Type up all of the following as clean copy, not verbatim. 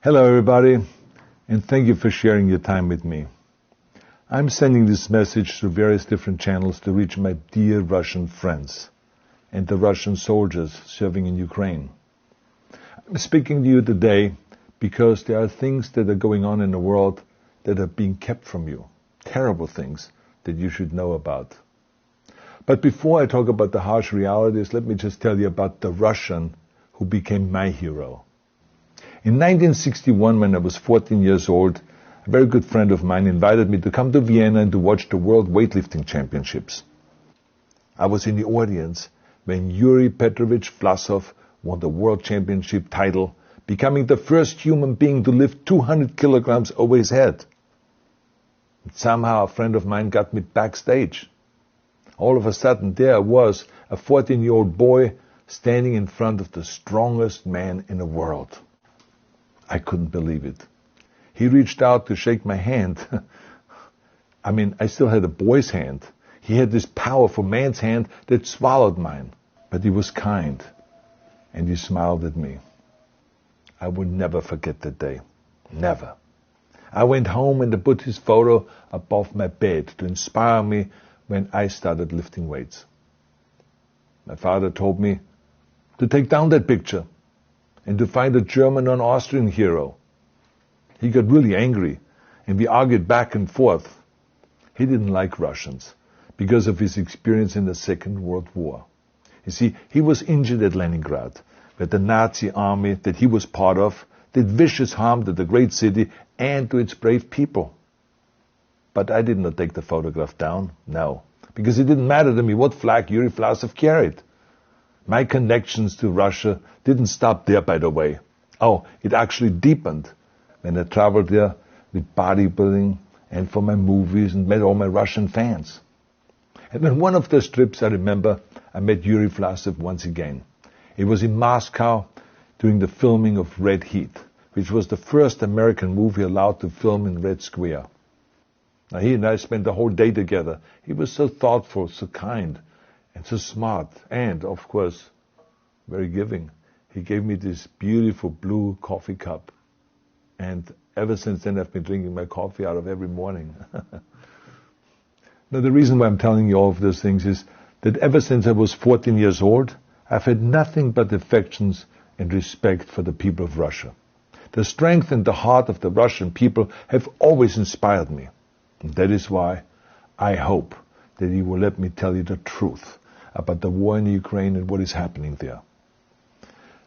Hello everybody, and thank you for sharing your time with me. I'm sending this message through various different channels to reach my dear Russian friends and the Russian soldiers serving in Ukraine. I'm speaking to you today because there are things that are going on in the world that are being kept from you. Terrible things that you should know about. But before I talk about the harsh realities, let me just tell you about the Russian who became my hero. In 1961, when I was 14 years old, a very good friend of mine invited me to come to Vienna and to watch the World Weightlifting Championships. I was in the audience when Yuri Petrovich Vlasov won the World Championship title, becoming the first human being to lift 200 kilograms over his head. And somehow a friend of mine got me backstage. All of a sudden, there I was, a 14-year-old boy, standing in front of the strongest man in the world. I couldn't believe it. He reached out to shake my hand. I still had a boy's hand. He had this powerful man's hand that swallowed mine. But he was kind, and he smiled at me. I will never forget that day. Never. I went home and I put his photo above my bed to inspire me when I started lifting weights. My father told me to take down that picture and to find a German or an Austrian hero. He got really angry, and we argued back and forth. He didn't like Russians because of his experience in the Second World War. You see, he was injured at Leningrad, where the Nazi army that he was part of did vicious harm to the great city and to its brave people. But I did not take the photograph down, no, because it didn't matter to me what flag Yuri Vlasov carried. My connections to Russia didn't stop there, by the way. Oh, it actually deepened when I traveled there with bodybuilding and for my movies and met all my Russian fans. And on one of those trips, I remember, I met Yuri Vlasov once again. It was in Moscow during the filming of Red Heat, which was the first American movie allowed to film in Red Square. Now, he and I spent the whole day together. He was so thoughtful, so kind, and so smart, and, of course, very giving. He gave me this beautiful blue coffee cup. And ever since then, I've been drinking my coffee out of every morning. Now, the reason why I'm telling you all of those things is that ever since I was 14 years old, I've had nothing but affections and respect for the people of Russia. The strength and the heart of the Russian people have always inspired me. And that is why I hope that you will let me tell you the truth about the war in Ukraine and what is happening there.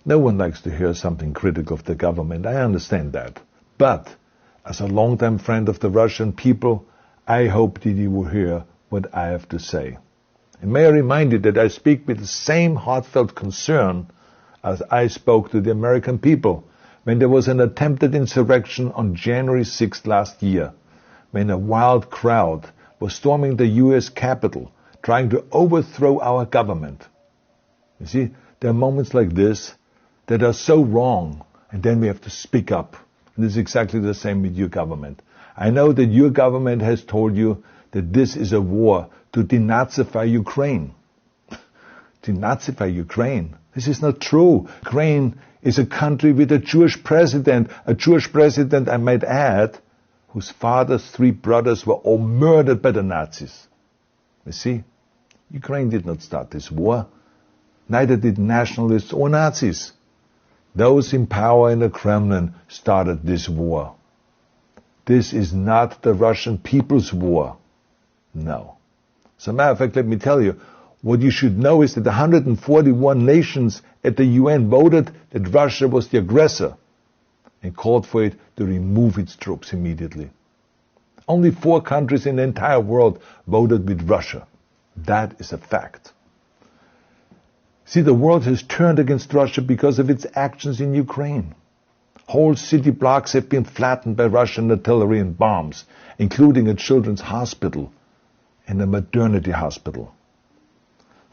No one likes to hear something critical of the government. I understand that. But as a longtime friend of the Russian people, I hope that you will hear what I have to say. And may I remind you that I speak with the same heartfelt concern as I spoke to the American people when there was an attempted insurrection on January 6th last year, when a wild crowd was storming the U.S. Capitol, trying to overthrow our government. You see, there are moments like this that are so wrong, and then we have to speak up. And it's exactly the same with your government. I know that your government has told you that this is a war to denazify Ukraine. Denazify Ukraine? This is not true. Ukraine is a country with a Jewish president, I might add, whose father's 3 brothers were all murdered by the Nazis. You see, Ukraine did not start this war. Neither did nationalists or Nazis. Those in power in the Kremlin started this war. This is not the Russian people's war. No. As a matter of fact, let me tell you, what you should know is that 141 nations at the UN voted that Russia was the aggressor and called for it to remove its troops immediately. Only 4 countries in the entire world voted with Russia. That is a fact. See, the world has turned against Russia because of its actions in Ukraine. Whole city blocks have been flattened by Russian artillery and bombs, including a children's hospital and a maternity hospital.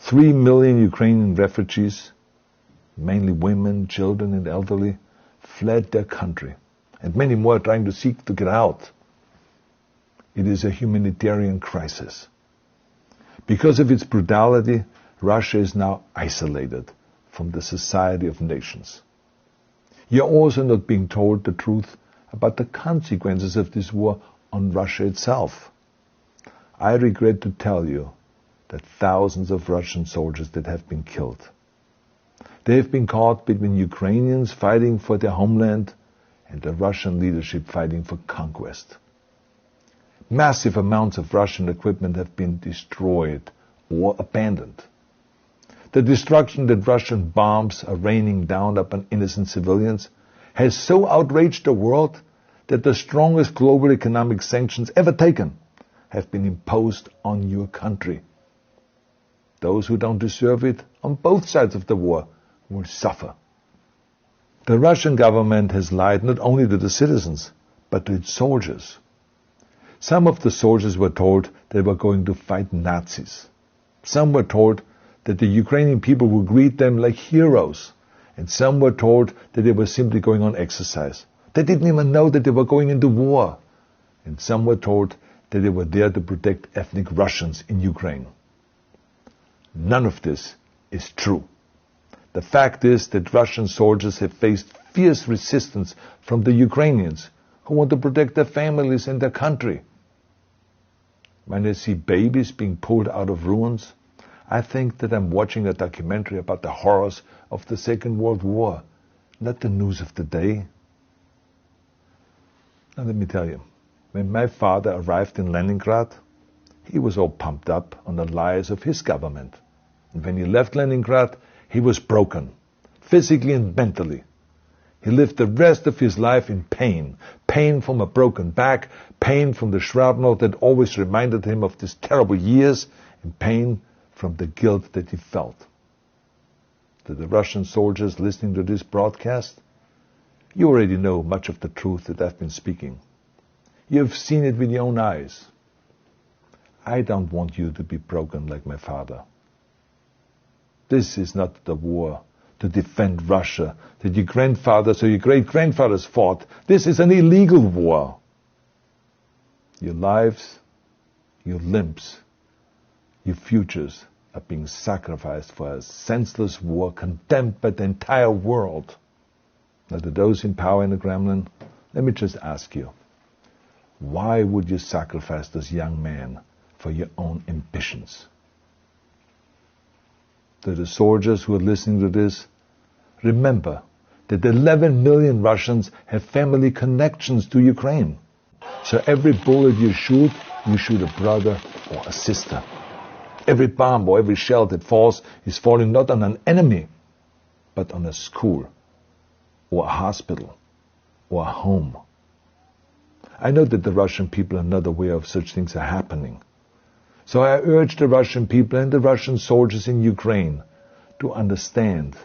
3 million Ukrainian refugees, mainly women, children and elderly, fled their country, and many more are trying to seek to get out. It is a humanitarian crisis. Because of its brutality, Russia is now isolated from the society of nations. You're also not being told the truth about the consequences of this war on Russia itself. I regret to tell you that thousands of Russian soldiers that have been killed. They have been caught between Ukrainians fighting for their homeland and the Russian leadership fighting for conquest. Massive amounts of Russian equipment have been destroyed or abandoned. The destruction that Russian bombs are raining down upon innocent civilians has so outraged the world that the strongest global economic sanctions ever taken have been imposed on your country. Those who don't deserve it on both sides of the war will suffer. The Russian government has lied not only to the citizens, but to its soldiers. Some of the soldiers were told they were going to fight Nazis. Some were told that the Ukrainian people would greet them like heroes, and some were told that they were simply going on exercise. They didn't even know that they were going into war. And some were told that they were there to protect ethnic Russians in Ukraine. None of this is true. The fact is that Russian soldiers have faced fierce resistance from the Ukrainians who want to protect their families and their country. When I see babies being pulled out of ruins, I think that I'm watching a documentary about the horrors of the Second World War, not the news of the day. Now let me tell you, when my father arrived in Leningrad, he was all pumped up on the lies of his government. And when he left Leningrad, he was broken, physically and mentally. He lived the rest of his life in pain. Pain from a broken back, pain from the shrapnel that always reminded him of these terrible years, and pain from the guilt that he felt. To the Russian soldiers listening to this broadcast, you already know much of the truth that I've been speaking. You've seen it with your own eyes. I don't want you to be broken like my father. This is not the war to defend Russia that your grandfathers or your great-grandfathers fought. This is an illegal war. Your lives, your limbs, your futures are being sacrificed for a senseless war condemned by the entire world. Now, to those in power in the Kremlin, let me just ask you, why would you sacrifice those young men for your own ambitions? To the soldiers who are listening to this, remember that 11 million Russians have family connections to Ukraine. So every bullet you shoot a brother or a sister. Every bomb or every shell that falls is falling not on an enemy, but on a school, or a hospital, or a home. I know that the Russian people are not aware of such things are happening. So I urge the Russian people and the Russian soldiers in Ukraine to understand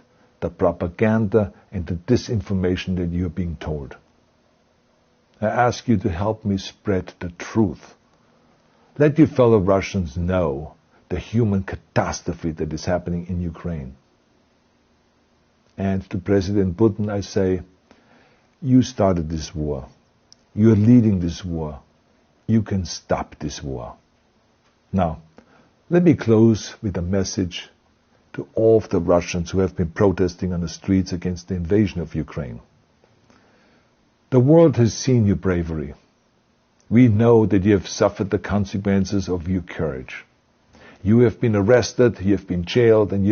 the propaganda and the disinformation that you are being told. I ask you to help me spread the truth. Let your fellow Russians know the human catastrophe that is happening in Ukraine. And to President Putin I say, you started this war. You are leading this war. You can stop this war. Now, let me close with a message to all of the Russians who have been protesting on the streets against the invasion of Ukraine. The world has seen your bravery. We know that you have suffered the consequences of your courage. You have been arrested, you have been jailed, and you